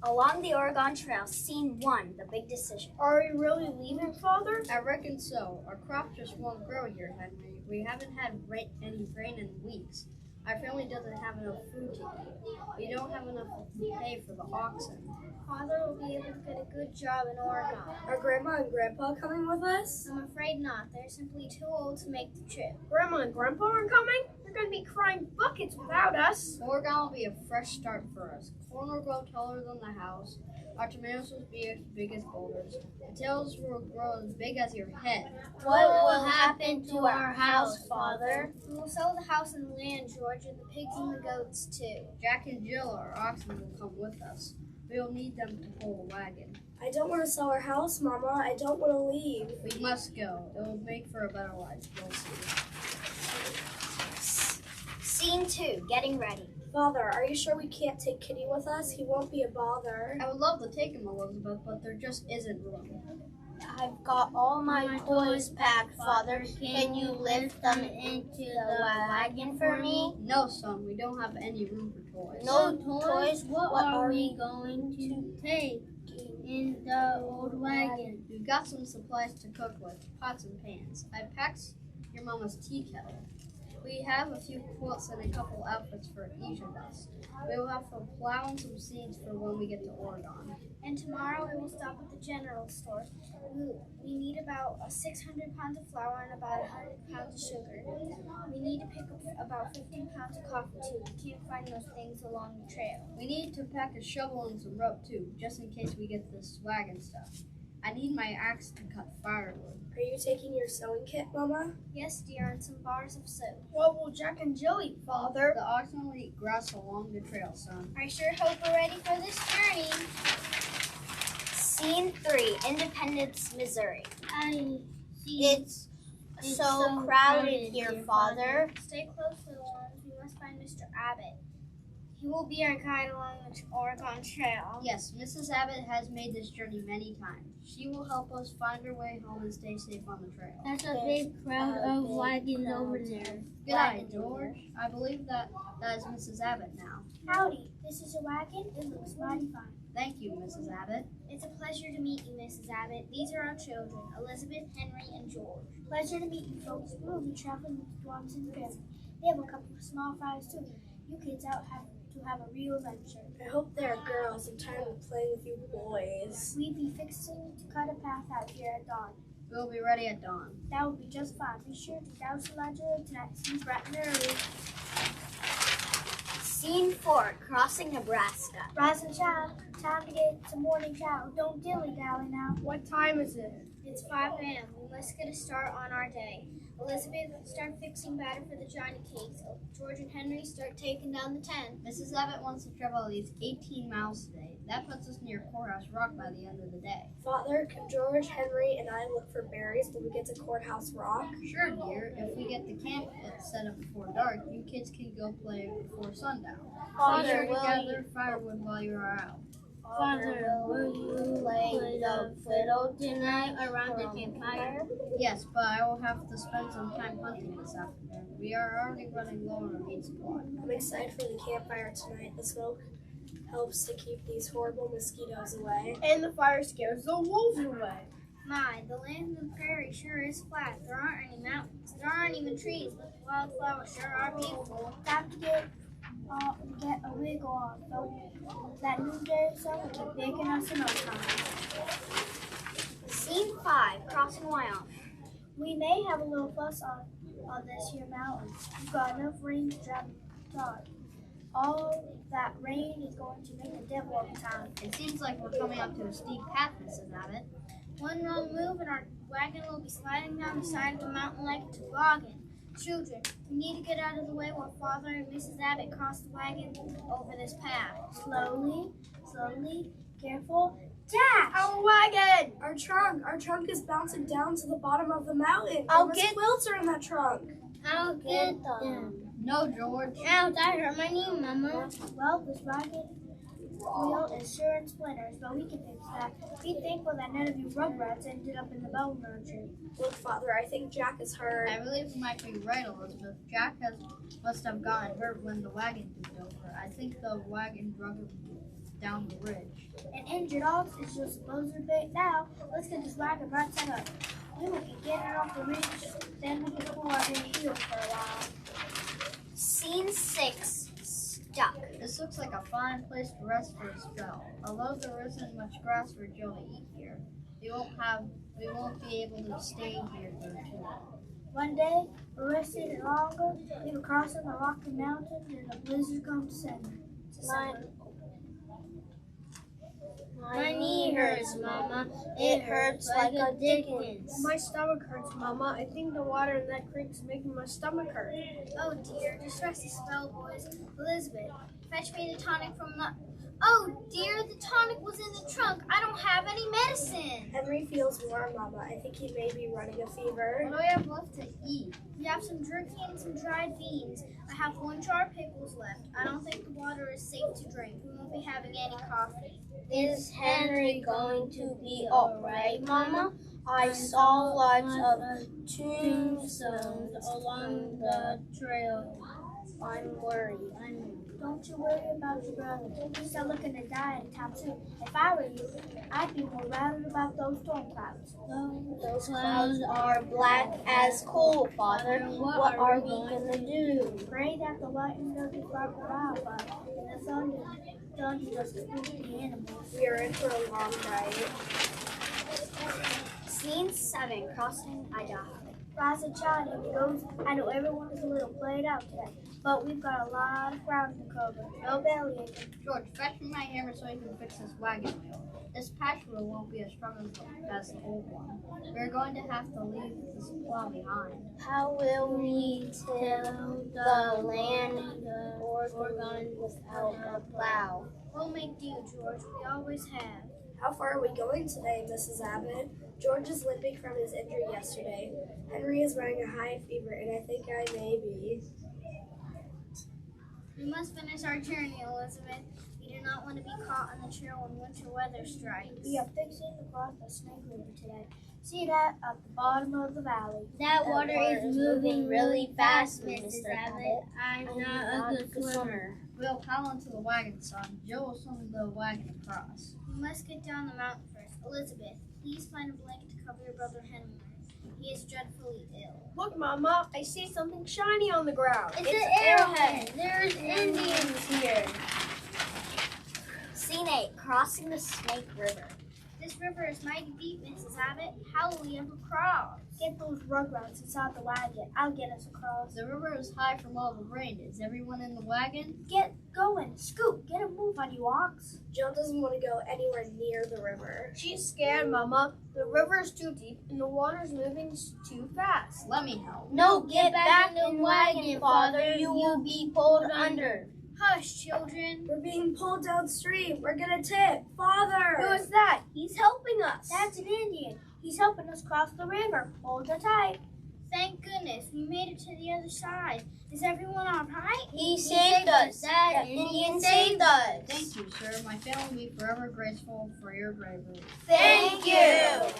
Along the Oregon Trail, Scene 1, the big decision. Are we really leaving, Father? I reckon so. Our crop just won't grow here, Henry. We haven't had any rain in weeks. Our family doesn't have enough food to eat. We don't have enough to pay for the oxen. Father will be able to get a good job in Oregon. Are Grandma and Grandpa coming with us? I'm afraid not. They're simply too old to make the trip. Grandma and Grandpa aren't coming? They're going to be crying buckets without us. Oregon will be a fresh start for us. Corn will grow taller than the house. Our tomatoes will be as big as boulders. Potatoes will grow as big as your head. What will happen to our house, Father? We will sell the house and the land, George, and the pigs and the goats, too. Jack and Jill, our oxen, will come with us. We will need them to pull the wagon. I don't want to sell our house, Mama. I don't want to leave. We must go. It will make for a better life. We'll see. Scene 2, getting ready. Father, are you sure we can't take Kitty with us? He won't be a bother. I would love to take him, Elizabeth, but there just isn't room. I've got all my toys packed, Father. Can you lift them into the wagon for me? No, son, we don't have any room for toys. No toys? What are we going to take in the old wagon? We've got some supplies to cook with, pots and pans. I packed your mama's tea kettle. We have a few quilts and a couple outfits for each of us. We will have to plow and some seeds for when we get to Oregon. And tomorrow we will stop at the general store. We need about 600 pounds of flour and about 100 pounds of sugar. We need to pick up about 15 pounds of coffee too. We can't find those things along the trail. We need to pack a shovel and some rope too, just in case we get this wagon stuck. I need my axe to cut firewood. Are you taking your sewing kit, Mama? Yes, dear, and some bars of soap. What will Jack and Jill eat, Father? The oxen will eat grass along the trail, son. I sure hope we're ready for this journey. Scene 3, Independence, Missouri. It's so crowded here, Father. Stay close, little ones. We must find Mr. Abbott. He will be our guide along the Oregon Trail. Yes, Mrs. Abbott has made this journey many times. She will help us find our way home and stay safe on the trail. There's a big crowd of wagons over there. Good eye, George. I believe that is Mrs. Abbott now. Howdy, this is your wagon? It looks mighty fine. Thank you, Mrs. Abbott. It's a pleasure to meet you, Mrs. Abbott. These are our children, Elizabeth, Henry, and George. Pleasure to meet you, folks. We will be traveling with the Dwarfs and Family. They have a couple of small fries, too. You kids out have to have a real adventure. I hope there are girls. I'm tired of playing with you boys. We'll be fixing to cut a path out here at dawn. We'll be ready at dawn. That will be just fine. Be sure to douse the ladder tonight. See bright and early. Scene 4, crossing Nebraska. Rise and shine. Time to get some morning chow. Don't dilly-dally now. What time is it? It's 5 a.m. We must get a start on our day. Elizabeth, start fixing batter for the Johnny cakes. George and Henry, start taking down the tent. Mrs. Abbott wants to travel at least 18 miles today. That puts us near Courthouse Rock by the end of the day. Father, can George, Henry, and I look for berries when we get to Courthouse Rock? Sure, dear. If we get the camp set up before dark, you kids can go play before sundown. Be sure to gather firewood while you are out. Father, will you play the fiddle tonight around the campfire? Yes, but I will have to spend some time hunting this afternoon. We are already running low on our meat supply. I'm excited for the campfire tonight. The smoke helps to keep these horrible mosquitoes away. And the fire scares the wolves away. My, the land of the prairie sure is flat. There aren't any mountains. There aren't even trees, but the wildflowers sure are beautiful. Time to get a wiggle on, folks. That noonday sun will keep baking us in no time. Scene 5, crossing Wyoming. We may have a little fuss on this here mountain. We've got enough rain to drop God. All that rain is going to make the devil of town. It seems like we're coming up to a steep path, Mrs. Abbott. One wrong move and our wagon will be sliding down the side of the mountain like a toboggan. Children, we need to get out of the way while Father and Mrs. Abbott cross the wagon over this path. Slowly, careful. Dash! Our wagon! Our trunk is bouncing down to the bottom of the mountain. I'll and get- quilts are in that trunk. I'll get them. No, George. Ouch, I hurt my knee, Mama. Well, this wagon wheel is sure in splinters, but we can fix that. Be thankful that none of you rugrats ended up in the bone tree. Look, Father, I think Jack is hurt. I believe you might be right, Elizabeth. Jack must have gotten hurt when the wagon tipped over. I think the wagon drug him down the ridge. An injured ox is just supposed to be now. Let's get this wagon right set up. We will be getting off the ridge, then we can pull our heel for a while. Scene 6. Stuck. This looks like a fine place to rest for a spell. Although there isn't much grass for Jill to eat here, we won't be able to stay here for too long. One day, we rested longer. We were crossing the Rocky Mountains and a blizzard comes December. My knee hurts, Mama. It hurts like a dickens. My stomach hurts, Mama. I think the water in that creek is making my stomach hurt. Oh dear, just rest a spell, boys. Elizabeth, fetch me the tonic from the... Oh dear, the tonic was in the trunk. I don't have any medicine. Henry feels warm, Mama. I think he may be running a fever. What do we have left to eat? We have some jerky and some dried beans. I have 1 jar of pickles left. I don't think the water is safe to drink. We won't be having any coffee. Is Henry going to be alright, Mama? I saw lots of tombstones along the trail. I'm worried. Don't you worry about your brother. He's still looking to die anytime soon. If I were you, I'd be more worried about those storm clouds. Those clouds are black as coal, Father. What are we gonna do? Pray that the lightning doesn't strike the wildfire and the thunder doesn't spook the animals. We are in for a long night. Scene 7. Crossing Idaho. Rise and shine, goes. I know everyone is a little played out today, but we've got a lot of ground to cover. No bellyaching. George, fetch me my hammer so I can fix this wagon wheel. This patch wheel won't be as strong as the old one. We're going to have to leave this plow behind. How will we till the land Oregon without a plow? We'll make do, George. We always have. How far are we going today, Mrs. Abbott? George is limping from his injury yesterday. Henry is running a high fever, and I think I may be. We must finish our journey, Elizabeth. We do not want to be caught on the trail when winter weather strikes. We are fixing to cross the Snake River today. See that at the bottom of the valley. That water is moving really fast, Mr. Abbott. I'm not a good swimmer. We'll pile into the wagon, son. Jill will swim the wagon across. We must get down the mountain first. Elizabeth, please find a blanket to cover your brother Henry. He is dreadfully ill. Look, Mama, I see something shiny on the ground. It's an arrowhead. There's Indians here. Scene 8. Crossing the Snake River. This river is mighty deep, Mrs. Abbott. How will we ever cross? Get those rugrats inside the wagon. I'll get us across. The river is high from all the rain. Is everyone in the wagon? Get going. Scoot, get a move on you ox. Jill doesn't want to go anywhere near the river. She's scared, Mama. The river is too deep and the water's moving too fast. Let me help. No, get back in the wagon, Father. You will be pulled under. Hush, children. We're being pulled downstream. We're gonna tip. Father! Who is that? He's helping us. That's an Indian. He's helping us cross the river. Hold her tight. Thank goodness we made it to the other side. Is everyone all right? He saved us. That Indian saved us. Thank you, sir. My family will be forever grateful for your bravery. Thank you.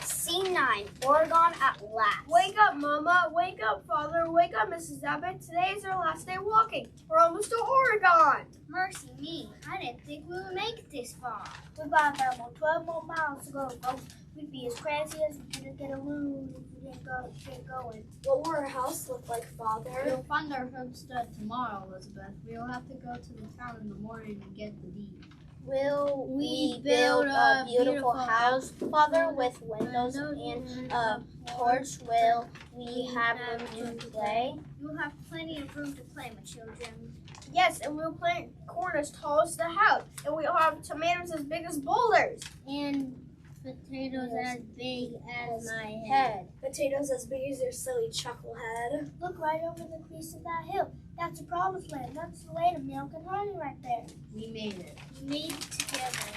Scene 9. Oregon at last. Wake up, Mama. Wake up, Father. Wake up, Mrs. Abbott. Today is our last day walking. We're almost to Oregon. Mercy me. I didn't think we would make it this far. We've got about 12 more miles to go, folks. We'd be as crazy as we couldn't get a loon if we didn't get going. What will our house look like, Father? We'll find our homestead tomorrow, Elizabeth. We will have to go to the town in the morning and get the deed. Will we build a beautiful house, Father, with windows and a porch? Will we have room to play? You'll have plenty of room to play, my children. Yes, and we'll plant corn as tall as the house. And we'll have tomatoes as big as boulders. And potatoes as big as my head. Potatoes as big as your silly chucklehead. Look right over the crease of that hill. That's the promised land. That's the land of milk and honey right there. We made it. We made it together.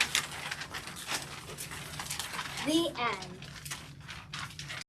The end.